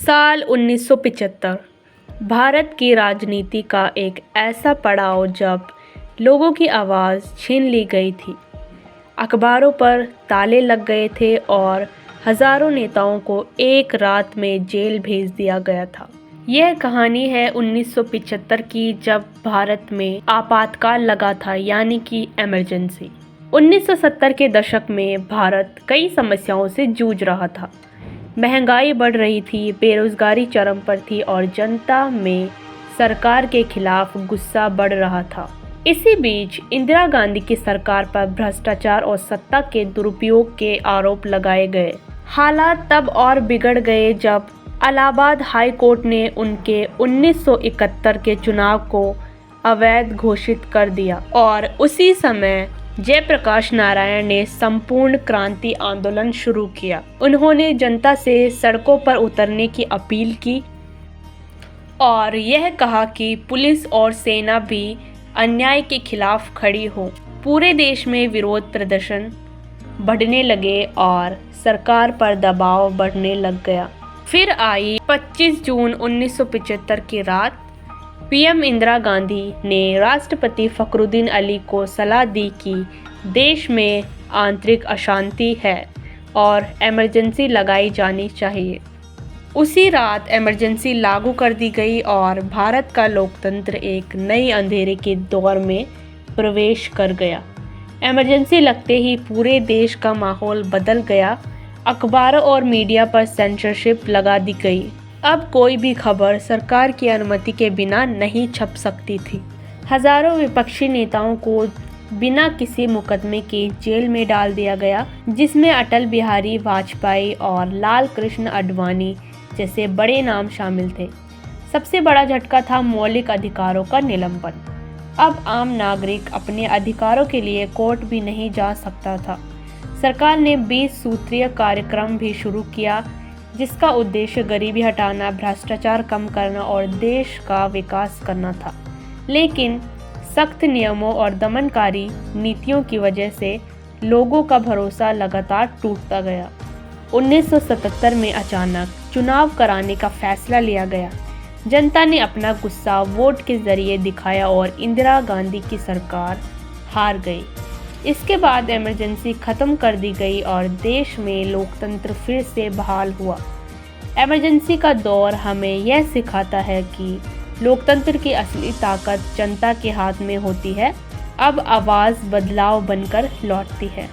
साल 1975 भारत की राजनीति का एक ऐसा पड़ाव जब लोगों की आवाज़ छीन ली गई थी, अखबारों पर ताले लग गए थे और हज़ारों नेताओं को एक रात में जेल भेज दिया गया था। यह कहानी है 1975 की, जब भारत में आपातकाल लगा था, यानी कि इमरजेंसी। 1970 के दशक में भारत कई समस्याओं से जूझ रहा था। महंगाई बढ़ रही थी, बेरोजगारी चरम पर थी और जनता में सरकार के खिलाफ गुस्सा बढ़ रहा था। इसी बीच इंदिरा गांधी की सरकार पर भ्रष्टाचार और सत्ता के दुरुपयोग के आरोप लगाए गए। हालात तब और बिगड़ गए जब इलाहाबाद हाई कोर्ट ने उनके 1971 के चुनाव को अवैध घोषित कर दिया और उसी समय जयप्रकाश नारायण ने संपूर्ण क्रांति आंदोलन शुरू किया। उन्होंने जनता से सड़कों पर उतरने की अपील की और यह कहा कि पुलिस और सेना भी अन्याय के खिलाफ खड़ी हो। पूरे देश में विरोध प्रदर्शन बढ़ने लगे और सरकार पर दबाव बढ़ने लग गया। फिर आई 25 जून 1975 की रात। पीएम इंदिरा गांधी ने राष्ट्रपति फखरुद्दीन अली को सलाह दी कि देश में आंतरिक अशांति है और इमरजेंसी लगाई जानी चाहिए। उसी रात इमरजेंसी लागू कर दी गई और भारत का लोकतंत्र एक नए अंधेरे के दौर में प्रवेश कर गया। इमरजेंसी लगते ही पूरे देश का माहौल बदल गया। अखबारों और मीडिया पर सेंसरशिप लगा दी गई। अब कोई भी खबर सरकार की अनुमति के बिना नहीं छप सकती थी। हजारों विपक्षी नेताओं को बिना किसी मुकदमे के जेल में डाल दिया गया, जिसमें अटल बिहारी वाजपेयी और लाल कृष्ण आडवाणी जैसे बड़े नाम शामिल थे। सबसे बड़ा झटका था मौलिक अधिकारों का निलंबन। अब आम नागरिक अपने अधिकारों के लिए कोर्ट भी नहीं जा सकता था। सरकार ने 20 सूत्रीय कार्यक्रम भी शुरू किया, जिसका उद्देश्य गरीबी हटाना, भ्रष्टाचार कम करना और देश का विकास करना था। लेकिन सख्त नियमों और दमनकारी नीतियों की वजह से लोगों का भरोसा लगातार टूटता गया। 1977 में अचानक चुनाव कराने का फैसला लिया गया। जनता ने अपना गुस्सा वोट के जरिए दिखाया और इंदिरा गांधी की सरकार हार गई। इसके बाद इमरजेंसी खत्म कर दी गई और देश में लोकतंत्र फिर से बहाल हुआ। इमरजेंसी का दौर हमें यह सिखाता है कि लोकतंत्र की असली ताकत जनता के हाथ में होती है। अब आवाज़ बदलाव बनकर लौटती है।